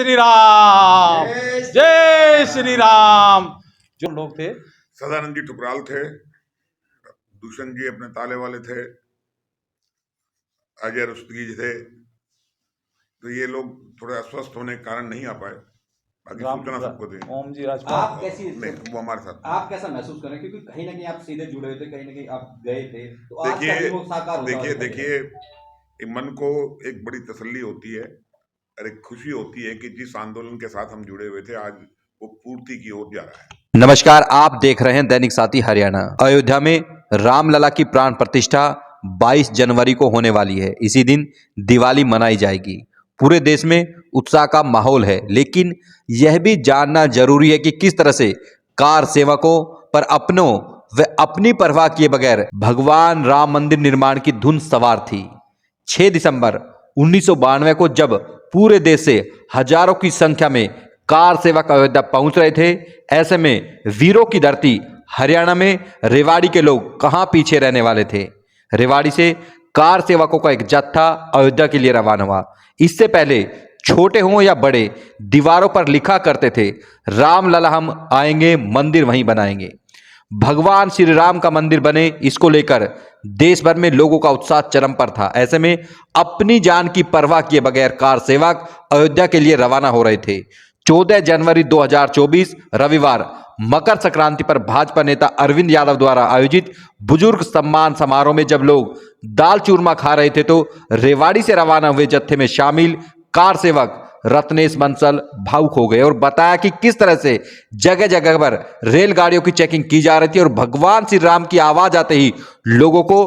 श्री राम, जय श्री राम। जो लोग थे, सदानंद जी ठुकराल थे, दूषण जी अपने ताले वाले थे, अजय रुस्तगी जी थे। तो ये लोग थोड़े अस्वस्थ होने के कारण नहीं आ पाए। बाकी सूचना सबको दी। ओम जी राजपाल, आप कैसी नहीं, वो हमारे साथ आप कैसा महसूस कर रहे हैं, क्योंकि कहीं ना कहीं आप सीधे जुड़े हुए थे, कहीं ना कहीं आप गए थे, तो आज का दिन वो साकार होता देखिए है। देखिए मन को एक बड़ी तसल्ली होती है और एक खुशी होती है कि जिस आंदोलन के साथ हम जुड़े हुए थे आज वो पूर्ति की ओर जा रहा है। नमस्कार, आप देख रहे हैं दैनिक साथी हरियाणा। अयोध्या में रामलला की प्राण प्रतिष्ठा 22 जनवरी को होने वाली है। इसी दिन दिवाली मनाई जाएगी। पूरे देश में उत्साह का माहौल है, लेकिन यह भी जानना जरूरी है कि किस तरह से कार सेवकों पर अपनों व अपनी परवाह किए बगैर भगवान राम मंदिर निर्माण की धुन सवार थी। 6 दिसंबर 1992 को जब पूरे देश से हजारों की संख्या में कार सेवक अयोध्या पहुंच रहे थे, ऐसे में वीरों की धरती हरियाणा में रेवाड़ी के लोग कहां पीछे रहने वाले थे। रेवाड़ी से कार सेवकों का एक जत्था अयोध्या के लिए रवाना हुआ। इससे पहले छोटे हों या बड़े, दीवारों पर लिखा करते थे, रामलला हम आएंगे, मंदिर वहीं बनाएंगे। भगवान श्री राम का मंदिर बने, इसको लेकर देश भर में लोगों का उत्साह चरम पर था। ऐसे में अपनी जान की परवाह किए बगैर कार सेवक अयोध्या के लिए रवाना हो रहे थे। 14 जनवरी 2024 रविवार मकर संक्रांति पर भाजपा नेता अरविंद यादव द्वारा आयोजित बुजुर्ग सम्मान समारोह में जब लोग दाल चूरमा खा रहे थे, तो रेवाड़ी से रवाना हुए जत्थे में शामिल कार सेवक रत्नेश बंसल भावुक हो गए और बताया कि किस तरह से जगह जगह पर रेलगाड़ियों की चेकिंग की जा रही थी और भगवान श्री राम की आवाज आते ही लोगों को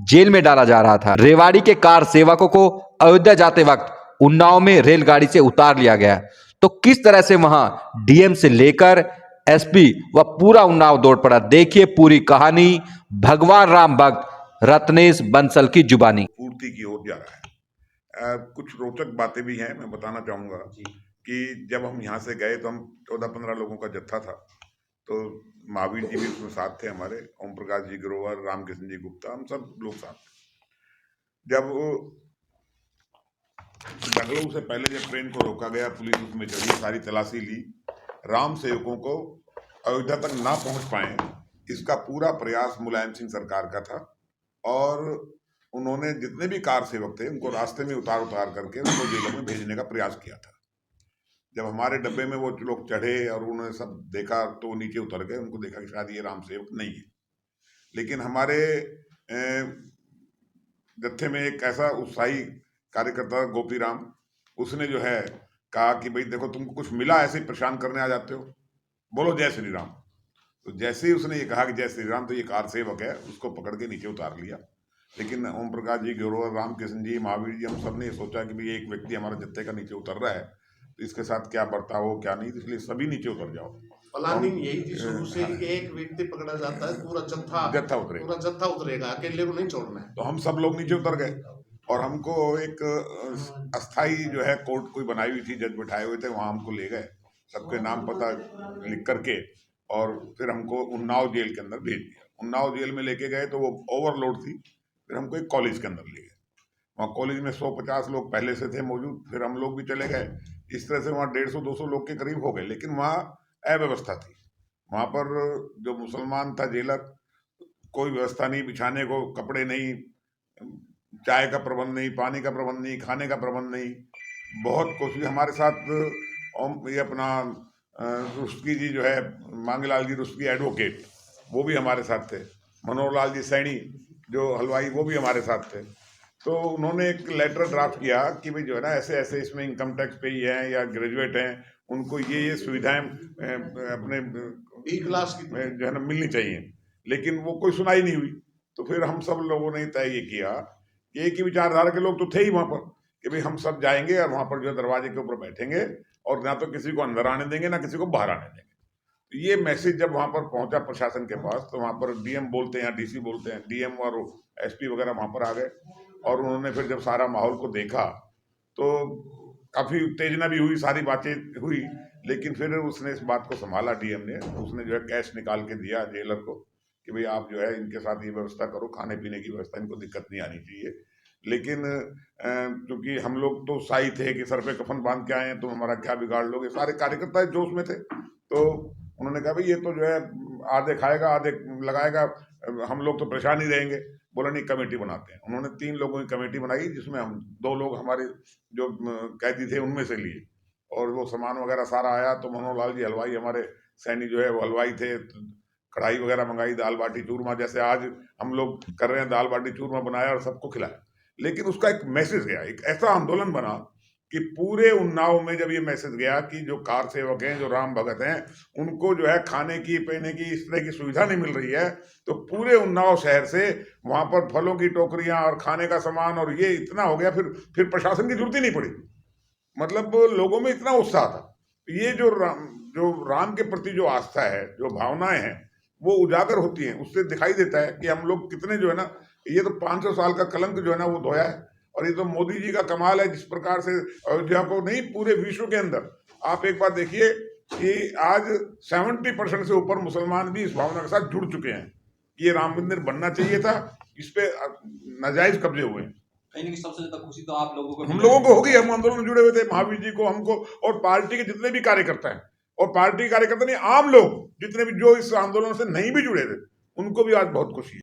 जेल में डाला जा रहा था। रेवाड़ी के कार सेवकों को अयोध्या जाते वक्त उन्नाव में रेलगाड़ी से उतार लिया गया। तो किस तरह से वहां डीएम से लेकर एसपी व पूरा उन्नाव दौड़ पड़ा। देखिए पूरी कहानी भगवान राम भक्त रत्नेश बंसल की जुबानी। पूर्ति की ओर जा रहा है। कुछ रोचक बातें भी हैं, मैं बताना चाहूंगा कि जब हम यहाँ से गए तो हम 14-15 लोगों का जत्था था। तो महावीर जी भी उसमें साथ थे, हमारे ओम प्रकाश जी ग्रोवर, रामकिशन जी गुप्ता, हम सब लोग साथ थे। जब लखनऊ से पहले जब ट्रेन को रोका गया, पुलिस उसमें चढ़ी, सारी तलाशी ली, राम सेवकों को अयोध्या तक ना पहुंच पाए, इसका पूरा प्रयास मुलायम सिंह सरकार का था। और उन्होंने जितने भी कार सेवक थे उनको रास्ते में उतार करके उनको जेलों में भेजने का प्रयास किया था। जब हमारे डब्बे में वो लोग चढ़े और उन्होंने सब देखा तो वो नीचे उतर गए, उनको देखा कि शायद ये राम सेवक नहीं है। लेकिन हमारे जत्थे में एक ऐसा उत्साही कार्यकर्ता गोपी राम, उसने जो है कहा कि भाई देखो, तुमको कुछ मिला ऐसे ही परेशान करने आ जाते हो, बोलो जय श्री राम। तो जैसे ही उसने ये कहा कि जय श्री राम, तो ये कार सेवक है, उसको पकड़ के नीचे उतार लिया। लेकिन ओम प्रकाश जी ग्रोवर, रामकिशन जी, महावीर जी, हम सब ने सोचा कि भाई एक व्यक्ति हमारे जत्थे का नीचे उतर रहा है, तो इसके साथ क्या बर्ताव हो क्या नहीं, इसलिए सभी नीचे उतर जाओ। प्लानिंग यही थी शुरू से कि एक व्यक्ति पकड़ा जाता है, पूरा जत्था उतरेगा, अकेले को नहीं छोड़ना है। तो हम सब लोग नीचे उतर गए और हमको एक अस्थाई जो है कोर्ट कोई बनाई हुई थी, जज बैठाए हुए थे, वहां हमको ले गए, सबके नाम पता लिख करके, और फिर हमको उन्नाव जेल के अंदर भेज दिया। उन्नाव जेल में लेके गए तो वो ओवरलोड थी, फिर हमको एक कॉलेज के अंदर ले गए। वहाँ कॉलेज में 150 लोग पहले से थे मौजूद, फिर हम लोग भी चले गए। इस तरह से वहाँ 150-200 लोग के करीब हो गए। लेकिन वहाँ अव्यवस्था थी। वहाँ पर जो मुसलमान था जेलर, कोई व्यवस्था नहीं, बिछाने को कपड़े नहीं, चाय का प्रबंध नहीं, पानी का प्रबंध नहीं, खाने का प्रबंध नहीं। बहुत कोशिश हमारे साथ ये अपना रुस्तगी जी जो है, मांगलाल जी रुस्तगी एडवोकेट, वो भी हमारे साथ थे। मनोहर लाल जी सैनी जो हलवाई, वो भी हमारे साथ थे। तो उन्होंने एक लेटर ड्राफ्ट किया कि भाई जो है ना, ऐसे ऐसे इसमें इनकम टैक्स पे ही हैं या ग्रेजुएट हैं, उनको ये सुविधाएं अपने बी क्लास की जो है ना मिलनी चाहिए। लेकिन वो कोई सुनाई नहीं हुई। तो फिर हम सब लोगों ने तय ये किया कि एक ही विचारधारा के लोग तो थे ही वहाँ पर, कि भाई हम सब जाएंगे और वहाँ पर जो है दरवाजे के ऊपर बैठेंगे और ना तो किसी को अंदर आने देंगे ना किसी को बाहर आने देंगे। ये मैसेज जब वहाँ पर पहुंचा प्रशासन के पास, तो वहाँ पर डीएम बोलते हैं, डीसी बोलते हैं, डीएम और एसपी वगैरह वहाँ पर आ गए। और उन्होंने फिर जब सारा माहौल को देखा तो काफ़ी उत्तेजना भी हुई, सारी बातें हुई। लेकिन फिर उसने इस बात को संभाला, डीएम ने, उसने जो है कैश निकाल के दिया जेलर को कि भाई आप जो है इनके साथ ये व्यवस्था करो, खाने पीने की व्यवस्था, इनको दिक्कत नहीं आनी चाहिए। लेकिन क्योंकि हम लोग तो उत्साही थे कि सर पे कफन बांध के आए हैं, तो हमारा क्या बिगाड़ लोगे, सारे कार्यकर्ता जोश में थे। तो उन्होंने कहा भाई ये तो जो है आधे खाएगा आधे लगाएगा, हम लोग तो परेशान ही रहेंगे। बोला नहीं, कमेटी बनाते हैं। उन्होंने 3 लोगों की कमेटी बनाई, जिसमें हम 2 लोग हमारे जो कैदी थे उनमें से लिए, और वो सामान वगैरह सारा आया। तो मनोहर लाल जी हलवाई हमारे सैनी जो है वो हलवाई थे, कढ़ाई वगैरह मंगाई, दाल बाटी चूरमा, जैसे आज हम लोग कर रहे हैं, दाल बाटी चूरमा बनाया और सबको खिलाया। लेकिन उसका एक मैसेज गया, एक ऐसा आंदोलन बना कि पूरे उन्नाव में जब ये मैसेज गया कि जो कार सेवक हैं, जो राम भगत हैं, उनको जो है खाने की पीने की इस तरह की सुविधा नहीं मिल रही है, तो पूरे उन्नाव शहर से वहां पर फलों की टोकरियां और खाने का सामान, और ये इतना हो गया, फिर प्रशासन की जरूरत ही नहीं पड़ी। मतलब लोगों में इतना उत्साह था। ये जो राम के प्रति जो आस्था है, जो भावनाएं हैं, वो उजागर होती हैं। उससे दिखाई देता है कि हम लोग कितने जो है ना, ये तो 500 साल का कलंक जो है ना वो धोया है। और ये तो मोदी जी का कमाल है, जिस प्रकार से अयोध्या को नहीं, पूरे विश्व के अंदर आप एक बात देखिए कि आज 70% से ऊपर मुसलमान भी इस भावना के साथ जुड़ चुके हैं कि ये राम मंदिर बनना चाहिए था, इस पे नाजायज कब्जे हुए हैं। कहीं ना सबसे ज्यादा खुशी तो आप लोगों को, हम लोगों को होगी। हम आंदोलन में जुड़े हुए थे, महावीर जी को, हमको, और पार्टी के जितने भी कार्यकर्ता हैं, और पार्टी कार्यकर्ता नहीं, आम लोग जितने भी जो इस आंदोलन से नहीं भी जुड़े थे, उनको भी आज बहुत खुशी है।